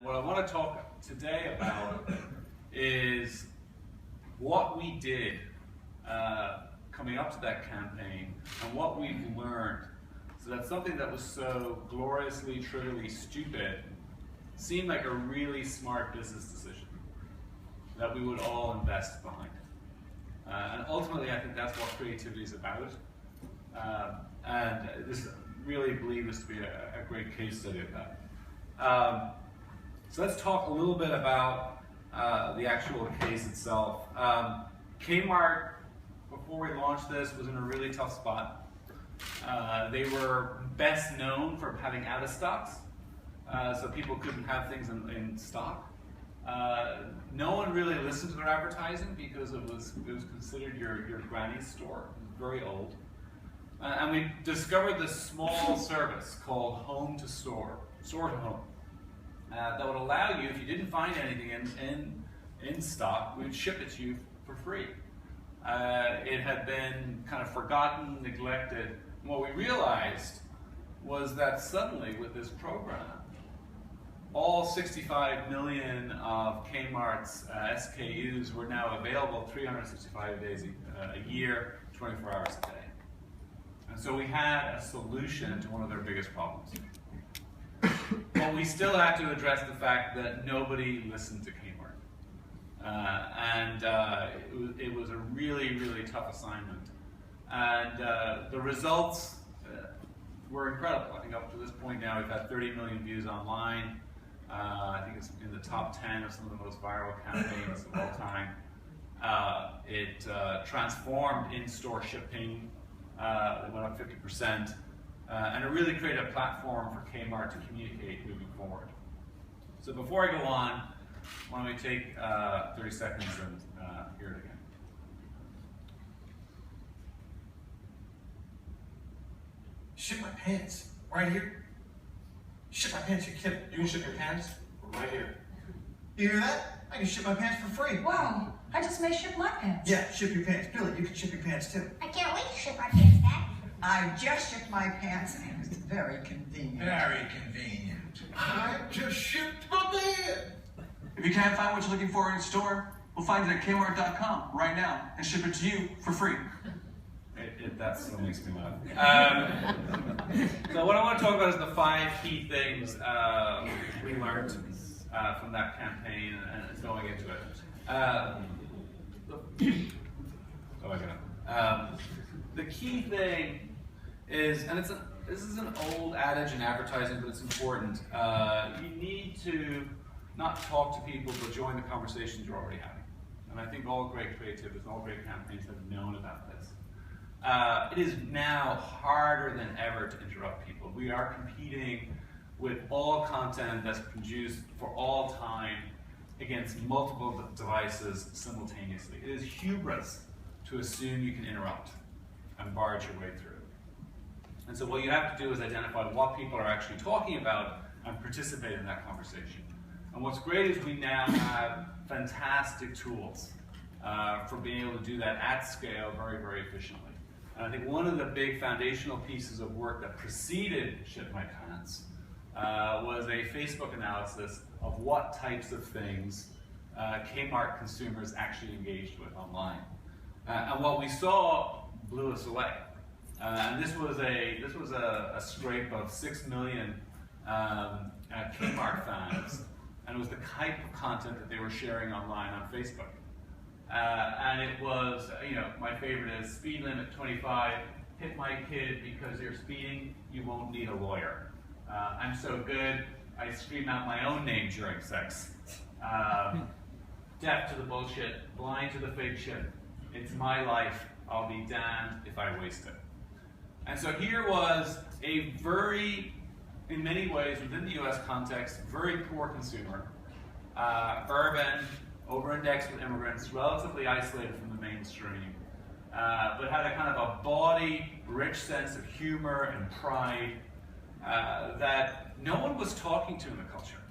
What I want to talk today about is what we did coming up to that campaign and what we've learned, so that something that was so gloriously, trivially stupid seemed like a really smart business decision that we would all invest behind. And ultimately, I think that's what creativity is about. And this really believe this to be a great case study of that. So let's talk a little bit about the actual case itself. Kmart, before we launched this, was in a really tough spot. They were best known for having out of stocks, so people couldn't have things in stock. No one really listened to their advertising because it was considered your granny's store. It was very old. And we discovered this small service called Home to Store, Store to Home, that would allow you, if you didn't find anything in stock, we would ship it to you for free. It had been kind of forgotten, neglected. And what we realized was that suddenly with this program, all 65 million of Kmart's SKUs were now available 365 days a year, 24 hours a day. And so we had a solution to one of their biggest problems. But we still had to address the fact that nobody listened to Kmart. It was a really, really tough assignment. And the results were incredible. I think up to this point now we've had 30 million views online. I think it's in the top 10 of some of the most viral campaigns of all time. It transformed in-store shipping. It went up 50%. And it really created a platform for Kmart to communicate moving forward. So before I go on, why don't we take 30 seconds and hear it again. Ship my pants, right here. Ship my pants, you kidding? You can ship your pants right here. You hear that? I can ship my pants for free. Wow, I just may ship my pants. Yeah, ship your pants. Billy, you can ship your pants too. I can't wait to ship our pants, Dad. I just shipped my pants and it was very convenient. Very convenient. I just shipped my bed. If you can't find what you're looking for in store, we'll find it at Kmart.com right now and ship it to you for free. That still makes me laugh. So what I want to talk about is the 5 key things we learned from that campaign and going into it. The key thing is, and this is an old adage in advertising, but it's important. You need to not talk to people, but join the conversations you're already having. And I think all great creativists, all great campaigns have known about this. It is now harder than ever to interrupt people. We are competing with all content that's produced for all time against multiple devices simultaneously. It is hubris to assume you can interrupt and barge your way through. And so what you have to do is identify what people are actually talking about and participate in that conversation. And what's great is we now have fantastic tools for being able to do that at scale very, very efficiently. And I think one of the big foundational pieces of work that preceded Ship My Pants was a Facebook analysis of what types of things Kmart consumers actually engaged with online. And what we saw blew us away. And this was a scrape of 6 million Kmart fans, and it was the type of content that they were sharing online on Facebook. And it was, my favorite is speed limit 25, hit my kid because you're speeding, you won't need a lawyer. I'm so good, I scream out my own name during sex. Deaf to the bullshit, blind to the fake shit. It's my life, I'll be damned if I waste it. And so here was a very, in many ways, within the US context, very poor consumer, urban, over-indexed with immigrants, relatively isolated from the mainstream, but had a kind of a bawdy, rich sense of humor and pride that no one was talking to in the culture.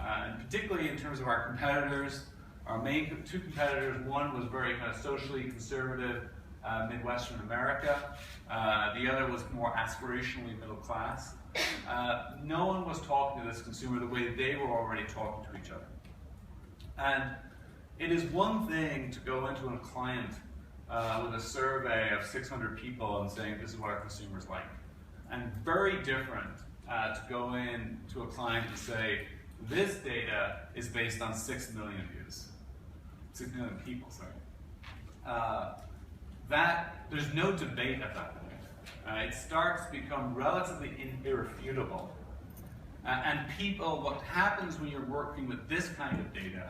And particularly in terms of our competitors, our main 2 competitors, one was very kind of socially conservative, Midwestern America. The other was more aspirationally middle class. no one was talking to this consumer the way they were already talking to each other. And it is one thing to go into a client with a survey of 600 people and saying this is what our consumers like. And very different to go in to a client and say this data is based on 6 million views. 6 million people, sorry. There's no debate at that point. It starts to become relatively irrefutable. And people, what happens when you're working with this kind of data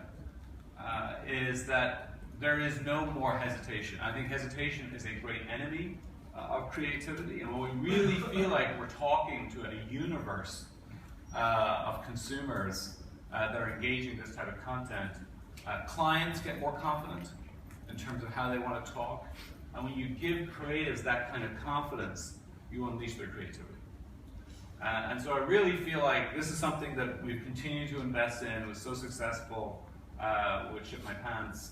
is that there is no more hesitation. I think hesitation is a great enemy of creativity, and when we really feel like we're talking to a universe of consumers that are engaging this type of content, clients get more confident in terms of how they want to talk, and when you give creatives that kind of confidence, you unleash their creativity. And so I really feel like this is something that we've continued to invest in. It was so successful with Ship My Pants.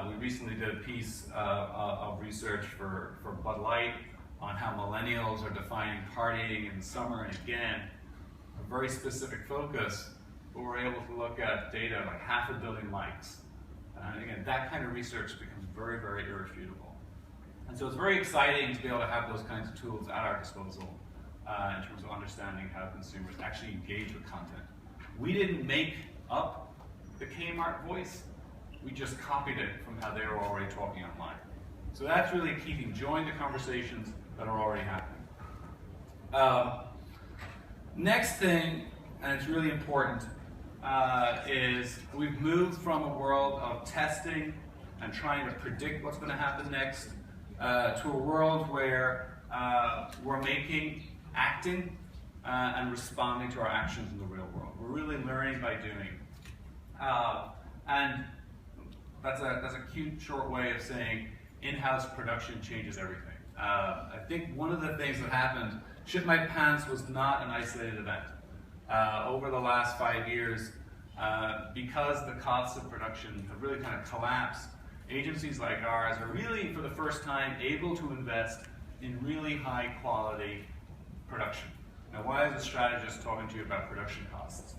We recently did a piece of research for Bud Light on how millennials are defining partying in the summer, and again, a very specific focus, but we're able to look at data like 500 million likes. And again, that kind of research becomes very, very irrefutable. And so it's very exciting to be able to have those kinds of tools at our disposal in terms of understanding how consumers actually engage with content. We didn't make up the Kmart voice. We just copied it from how they were already talking online. So that's really key to join the conversations that are already happening. Next thing, and it's really important, is we've moved from a world of testing and trying to predict what's going to happen next to a world where we're acting and responding to our actions in the real world. We're really learning by doing. And that's a cute, short way of saying in-house production changes everything. I think one of the things that happened, Ship My Pants was not an isolated event. Over the last 5 years, because the costs of production have really kind of collapsed, agencies like ours are really, for the first time, able to invest in really high quality production. Now, why is a strategist talking to you about production costs?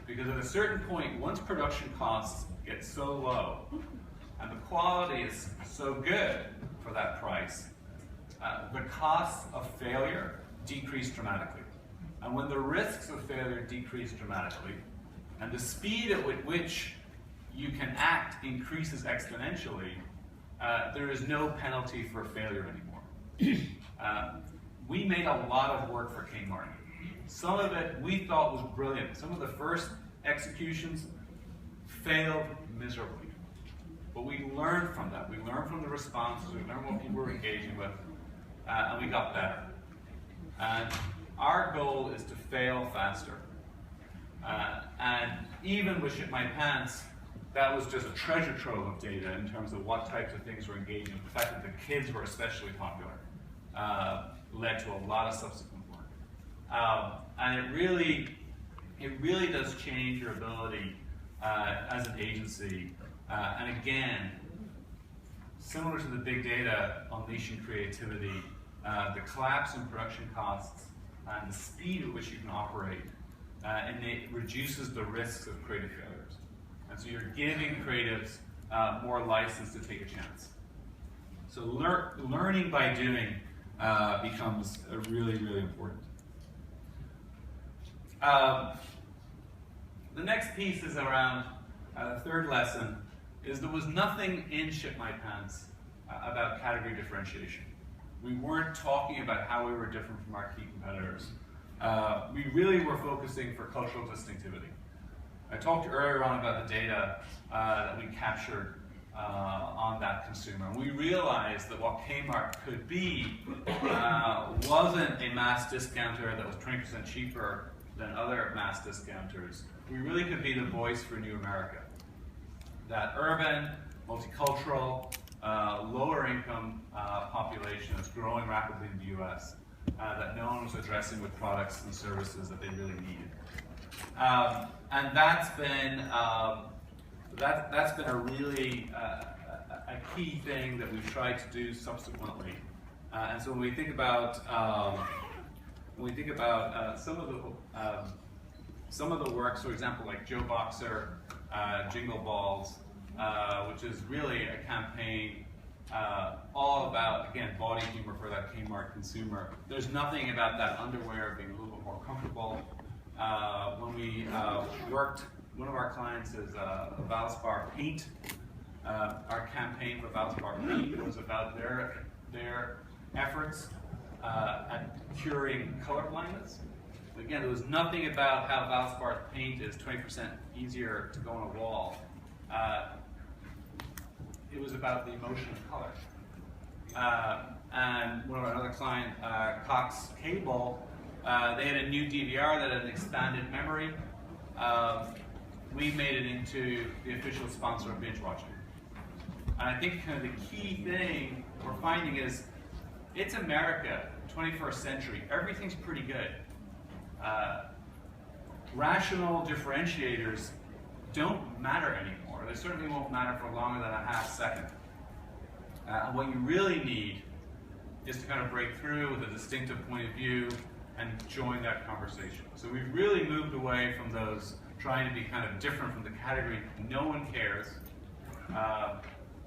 Because at a certain point, once production costs get so low, and the quality is so good for that price, the costs of failure decrease dramatically. And when the risks of failure decrease dramatically, and the speed at which you can act increases exponentially, there is no penalty for failure anymore. We made a lot of work for Kmart. Some of it we thought was brilliant. Some of the first executions failed miserably. But we learned from that. We learned from the responses, we learned what people were engaging with, and we got better. And our goal is to fail faster. And even with Ship My Pants, that was just a treasure trove of data in terms of what types of things were engaging. The fact that the kids were especially popular led to a lot of subsequent work. And it really does change your ability as an agency. And again, similar to the big data unleashing creativity, the collapse in production costs and the speed at which you can operate, and it reduces the risks of creative failures. And so you're giving creatives more license to take a chance. So learning by doing becomes really, really important. The next piece is around the third lesson, is there was nothing in Ship My Pants about category differentiation. We weren't talking about how we were different from our key competitors. We really were focusing for cultural distinctivity. I talked earlier on about the data that we captured on that consumer. And we realized that what Kmart could be wasn't a mass discounter that was 20% cheaper than other mass discounters. We really could be the voice for New America. That urban, multicultural, lower income population that's growing rapidly in the US, that no one was addressing with products and services that they really needed. And that's been a really a key thing that we've tried to do subsequently. And so when we think about when we think about some of the works, for example, like Joe Boxer, Jingle Balls, which is really a campaign all about, again, body humor for that Kmart consumer. There's nothing about that underwear being a little bit more comfortable. When we worked, one of our clients is Valspar Paint. Our campaign for Valspar Paint was about their efforts at curing color blindness. Again, there was nothing about how Valspar's paint is 20% easier to go on a wall. It was about the emotion of color. And one of our other client, Cox Cable, they had a new DVR that had an expanded memory. We made it into the official sponsor of binge watching. And I think kind of the key thing we're finding is, it's America, 21st century. Everything's pretty good. Rational differentiators don't matter anymore. They certainly won't matter for longer than a half second. And what you really need is to kind of break through with a distinctive point of view and join that conversation. So we've really moved away from those trying to be kind of different from the category no one cares,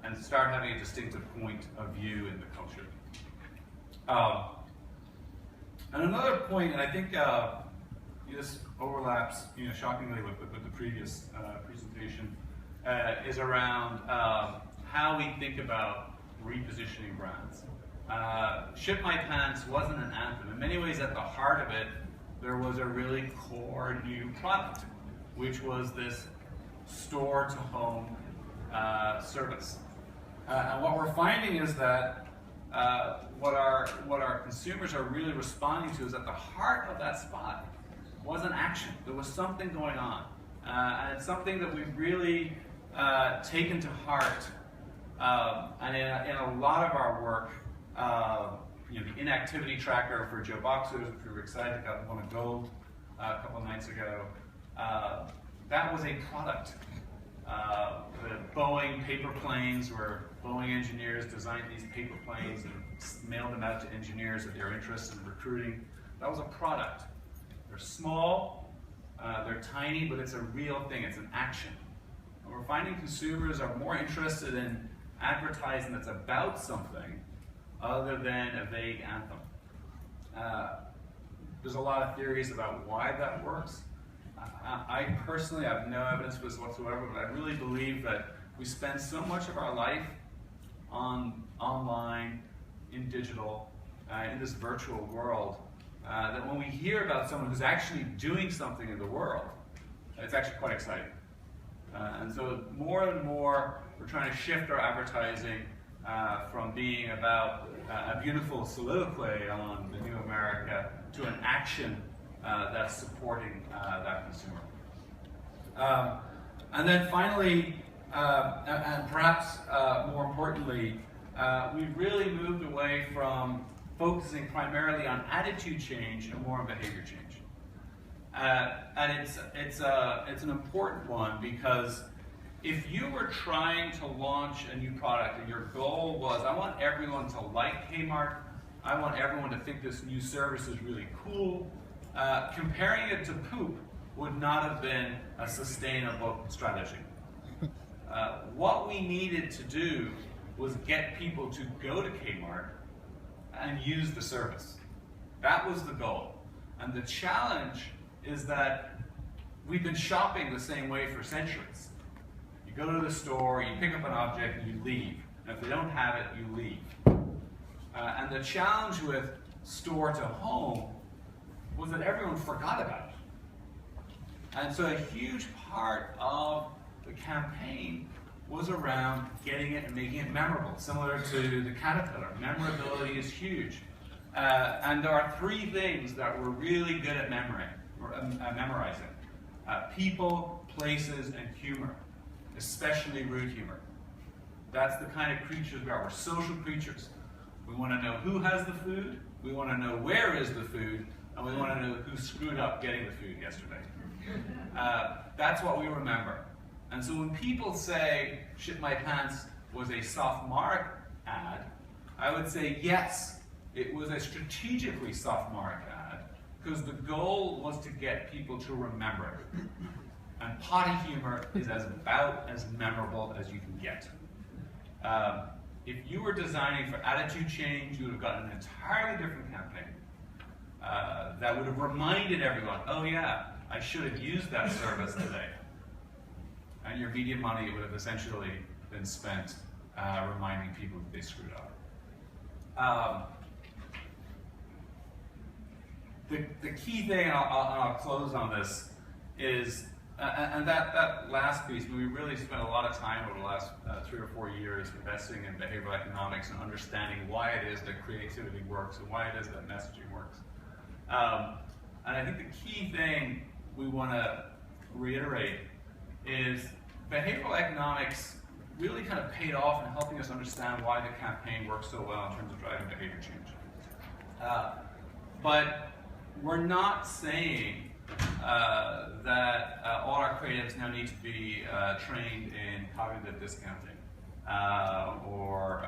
and start having a distinctive point of view in the culture. And another point, and I think this overlaps, shockingly with the previous presentation, is around how we think about repositioning brands. Ship My Pants wasn't an anthem. In many ways, at the heart of it, there was a really core new product, which was this store-to-home service. And what we're finding is that what our consumers are really responding to is at the heart of that spot was an action. There was something going on. And it's something that we've really taken to heart. And in a lot of our work, the inactivity tracker for Joe Boxers, which we were excited got won a gold a couple of nights ago, that was a product. The Boeing paper planes, where Boeing engineers designed these paper planes and mailed them out to engineers at their interest in recruiting. That was a product. They're small, they're tiny, but it's a real thing, it's an action. And we're finding consumers are more interested in advertising that's about something other than a vague anthem. There's a lot of theories about why that works. I personally have no evidence for this whatsoever, but I really believe that we spend so much of our life online, in digital, in this virtual world, that when we hear about someone who's actually doing something in the world, it's actually quite exciting. And so more and more, we're trying to shift our advertising from being about a beautiful soliloquy on the new America to an action that's supporting that consumer. And then finally, and perhaps more importantly, we've really moved away from focusing primarily on attitude change and more on behavior change. And it's an important one, because if you were trying to launch a new product and your goal was, I want everyone to like Kmart, I want everyone to think this new service is really cool, comparing it to poop would not have been a sustainable strategy. What we needed to do was get people to go to Kmart and use the service. That was the goal. And the challenge is that we've been shopping the same way for centuries. You go to the store, you pick up an object, and you leave. And if they don't have it, you leave. And the challenge with store to home was that everyone forgot about it. And so a huge part of the campaign was around getting it and making it memorable, similar to the Caterpillar. Memorability is huge. And there are three things that we're really good at memorizing. People, places, and humor, especially rude humor. That's the kind of creatures we are. We're social creatures. We want to know who has the food, we want to know where is the food, and we want to know who screwed up getting the food yesterday. That's what we remember. And so when people say, Shit My Pants was a sophomoric ad, I would say yes, it was a strategically sophomoric ad, because the goal was to get people to remember it. And potty humor is about as memorable as you can get. If you were designing for attitude change, you would have gotten an entirely different campaign that would have reminded everyone, oh yeah, I should have used that service today. And your media money would have essentially been spent reminding people that they screwed up. The key thing, and I'll close on this, is, and that last piece, we really spent a lot of time over the last 3 or 4 years investing in behavioral economics and understanding why it is that creativity works and why it is that messaging works. And I think the key thing we want to reiterate is behavioral economics really kind of paid off in helping us understand why the campaign works so well in terms of driving behavior change. But we're not saying that all our creatives now need to be trained in cognitive discounting or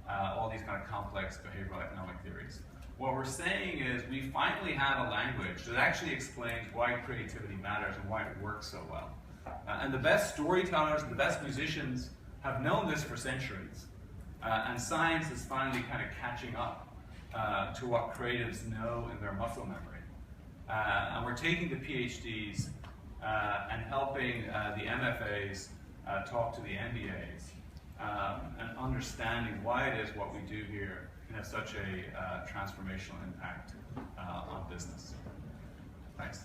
all these kind of complex behavioral economic theories. What we're saying is we finally have a language that actually explains why creativity matters and why it works so well. And the best storytellers and the best musicians have known this for centuries. And science is finally kind of catching up to what creatives know in their muscle memory. And we're taking the PhDs and helping the MFAs talk to the MBAs and understanding why it is what we do here can have such a transformational impact on business. Thanks.